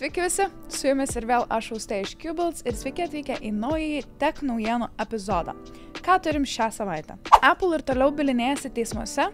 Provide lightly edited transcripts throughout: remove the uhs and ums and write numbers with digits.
Sveiki visi, su jumis ir vėl aš Austė iš Qubits ir sveiki atvykę į naująjį tech naujienų epizodą. Ką turim šią savaitę? Apple ir toliau bylinėjasi teismuose,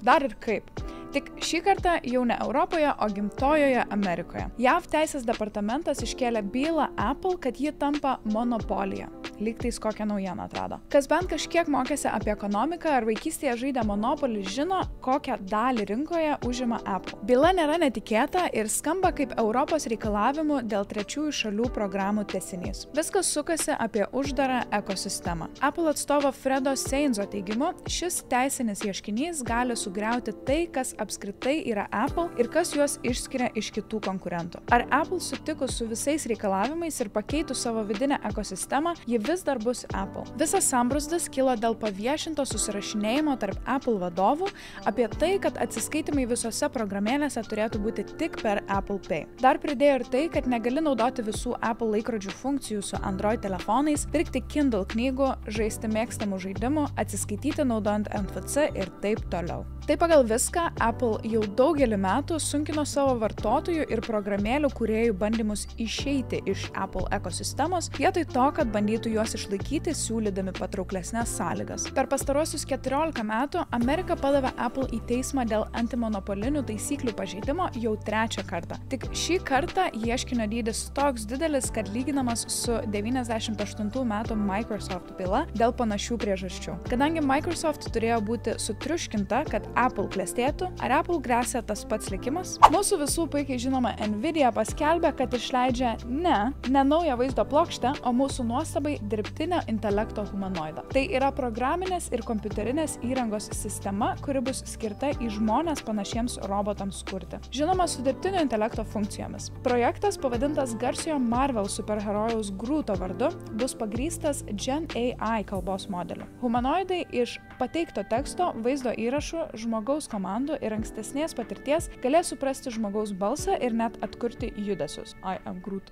dar ir kaip. Tik šį kartą jau ne Europoje, o gimtojoje Amerikoje. JAV teisės departamentas iškėlė bylą Apple, kad ji tampa monopolija. Lygtais kokią naujieną atrado. Kas bent kažkiek mokėsi apie ekonomiką ar vaikystėje žaidė Monopoly, žino, kokią dalį rinkoje užima Apple. Byla nėra netikėta ir skamba kaip Europos reikalavimų dėl trečiųjų šalių programų tęsinys. Viskas sukasi apie uždarą ekosistemą. Apple atstovo Fredo Seinzo teigimu, šis teisinis ieškinys gali sugriauti tai, kas apskritai yra Apple ir kas juos išskiria iš kitų konkurentų. Ar Apple sutikus su visais reikalavimais ir pakeitus savo vidinę ekosistemą, ji vis dar bus Apple. Visas sambrūzdis kilo dėl paviešinto susirašinėjimo tarp Apple vadovų apie tai, kad atsiskaitimai visose programėlėse turėtų būti tik per Apple Pay. Dar pridėjo ir tai, kad negali naudoti visų Apple laikrodžių funkcijų su Android telefonais, pirkti Kindle knygų, žaisti mėgstamų žaidimų, atsiskaityti naudojant NFC ir taip toliau. Tai pagal viską Apple jau daugelį metų sunkino savo vartotojų ir programėlių kūrėjų bandymus išeiti iš Apple ekosistemos, vietoj to, kad bandytų juos išlaikyti, siūlydami patrauklesnes sąlygas. Per pastaruosius 14 metų Amerika padavė Apple į teismą dėl antimonopolinių taisyklių pažeidimo jau 3 kartą. Tik šį kartą ieškinio dydis toks didelis, kad lyginamas su 98 metų Microsoft byla dėl panašių priežasčių. Kadangi Microsoft turėjo būti sutriuškinta, kad Apple klestėtų, ar Apple gresia tas pats likimas? Mūsų visų puikiai žinoma Nvidia paskelbė, kad išleidžia ne naują vaizdo plokštę, o mūsų nuostabai dirbtinio intelekto humanoidą. Tai yra programinės ir kompiuterinės įrangos sistema, kuri bus skirta į žmones panašiems robotams kurti. Žinoma, su dirbtinio intelekto funkcijomis. Projektas, pavadintas garsiojo Marvel superherojaus Grooto vardu, bus pagrįstas Gen AI kalbos modeliu. Humanoidai iš pateikto teksto, vaizdo įrašų, žmogaus komandų ir ankstesnės patirties galės suprasti žmogaus balsą ir net atkurti judesius. I am Groot.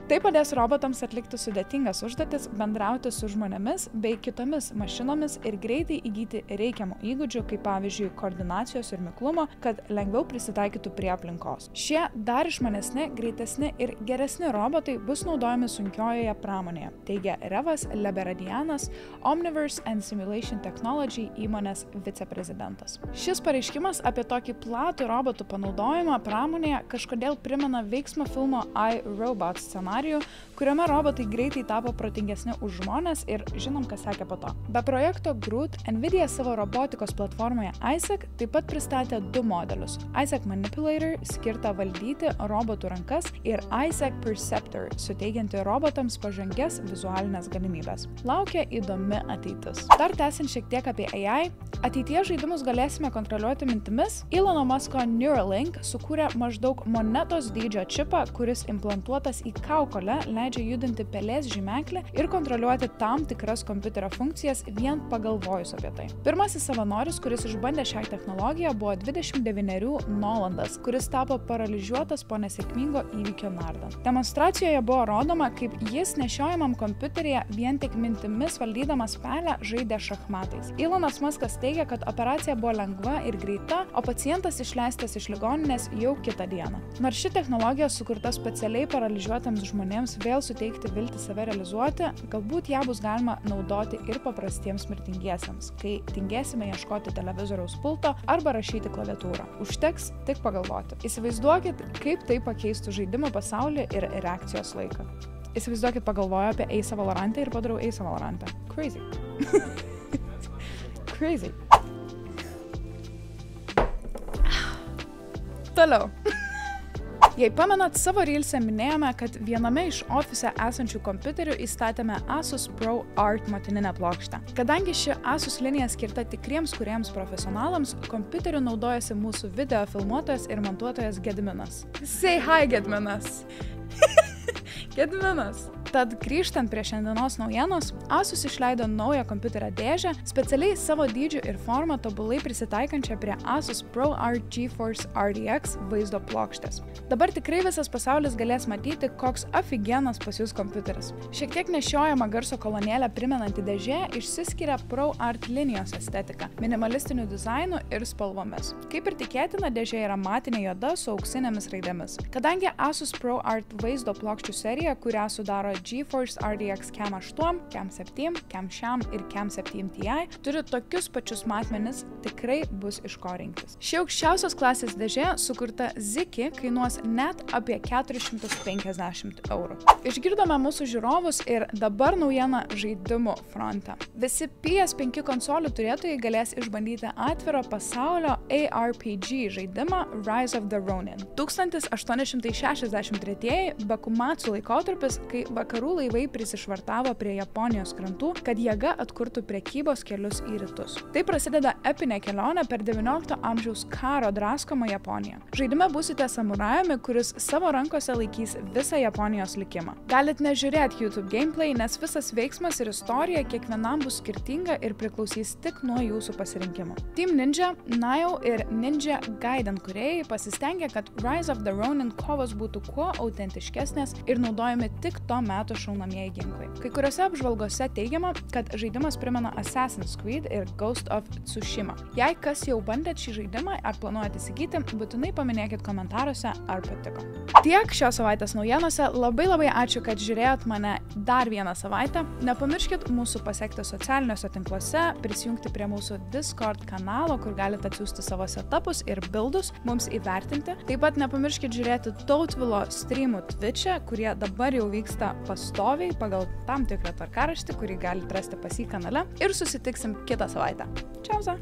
Tai padės robotams atlikti sudėtingas užduotis, bendrauti su žmonėmis bei kitomis mašinomis ir greitai įgyti reikiamų įgūdžių, kaip pavyzdžiui koordinacijos ir miklumo, kad lengviau prisitaikytų prie aplinkos. Šie dar išmanesni, greitesni ir geresni robotai bus naudojami sunkiojoje pramonėje, teigia Revas Leberadianas, Omniverse and Simulation Technology įmonės viceprezidentas. Šis pareiškimas apie tokį platų robotų panaudojimą pramonėje kažkodėl primena veiksmo filmo I, Robot scenarijų, kuriame robotai greitai tapo protingesni už žmones ir žinom, kas sekė po to. Be projekto Groot, Nvidia savo robotikos platformoje Isaac taip pat pristatė 2 modelius. Isaac Manipulator, skirtą valdyti robotų rankas, ir Isaac Perceptor, suteikianti robotams pažangias vizualinės galimybės. Laukia įdomi ateitis. Dar tęsiant šiek tiek apie AI, ateityje žaidimus galėsime kontroliuoti mintimis. Elono Musko Neuralink sukūrė maždaug monetos dydžio čipą, kuris implantuotas į kaukolę leidžia judinti pelės žymeklį ir kontroliuoti tam tikras kompiuterio funkcijas vien pagalvojus apie tai. Pirmasis savanoris, kuris išbandė šią technologiją, buvo 29 Nolandas, kuris tapo paralyžiuotas po nesėkmingo įvykio nardant. Demonstracijoje buvo rodoma, kaip jis nešiojamam kompiuteryje vien tik mintimis valdydamas pelę žaidė šachmatais. Elonas Muskas teigia, kad operacija buvo lengva ir greita, o pacientas išleistas iš ligoninės jau kitą dieną. Nors ši technologija sukurta specialiai paralyžiuotams žmonėms vėl suteikti viltį save realizuoti, galbūt ją bus galima naudoti ir paprastiems mirtingiesiems, kai tingėsime ieškoti televizoriaus pulto arba rašyti klaviatūrą. Užteks tik pagalvoti. Įsivaizduokit, kaip tai pakeistų žaidimų pasaulį ir reakcijos laiką. Įsivaizduokit, pagalvoju apie Ace Valorantą ir padarau Ace Valorantą. Crazy. Crazy. Toliau. Jei pamenat, savo reelse minėjome, kad viename iš ofise esančių kompiuterių įstatėme Asus Pro Art motininę plokštę. Kadangi ši Asus linija skirta tikriems kūrėjams profesionalams, kompiuteriu naudojasi mūsų video filmuotojas ir montuotojas Gediminas. Say hi, Gediminas! Gediminas! Tad grįžtant prie šiandienos naujienos, Asus išleido naują kompiuterio dėžę, specialiai savo dydžiu ir formą tobulai prisitaikančią prie Asus ProArt GeForce RTX vaizdo plokštės. Dabar tikrai visas pasaulis galės matyti, koks aфиgenas pas jūs kompiuteris. Šiek tiek nešiojama garso kolonėlę primenanti dėžė išsiskiria ProArt linijos estetika, minimalistiniu dizainu ir spalvomis. Kaip ir tikėtina, dėžė yra matinė juoda su auksinėmis raidėmis. Kadangi Asus ProArt vaizdo plokščių serija, kurią sudaro GeForce RTX Cam 8, Cam 7, Cam Sham ir Cam 7 Ti, turi tokius pačius matmenis, tikrai bus iš ko rinktis. Ši aukščiausios klasės dėžė sukurta Ziki kainuos net apie 450 €. Išgirdome mūsų žiūrovus ir dabar naujiena žaidimų fronte. Visi PS5 konsolių turėtojai galės išbandyti atviro pasaulio ARPG žaidimą Rise of the Ronin. 1863 Bakumatsu laikotarpis, kai vakarų laivai prisišvartavo prie Japonijos krantų, kad jėga atkurtų prekybos kelius į rytus. Tai prasideda epinė kelionė per 19 amžiaus karo draskomą Japoniją. Žaidime būsite samurajumi, kuris savo rankose laikys visą Japonijos likimą. Galit nežiūrėti YouTube gameplay, nes visas veiksmas ir istorija kiekvienam bus skirtinga ir priklausys tik nuo jūsų pasirinkimo. Team Ninja, Nio ir Ninja Gaiden kūrėjai pasistengė, kad Rise of the Ronin kovos būtų kuo autentiškesnės ir naudojami tik to meto šaunamieji ginklai. Kai kuriuose apžvalgose teigiama, kad žaidimas primena Assassin's Creed ir Ghost of Tsushima. Jei kas jau bandėt šį žaidimą ar planuojate įsigyti, būtinai paminėkit komentaruose, ar patiko. Tiek šios savaitės naujienose, labai ačiū, kad žiūrėjot mane dar vieną savaitę. Nepamirškit mūsų pasiekti socialiniuose tinkluose, prisijungti prie mūsų Discord kanalo, kur galite atsiųsti savo setupus ir buildus mums įvertinti. Taip pat nepamirškit žiūrėti Tautvilo streamų Twitch'e, kurie dabar jau vyksta pastoviai pagal tam tikrą tvarkaraštį, kurį galite rasti pas jį kanale, ir susitiksim kitą savaitę. Čiauza!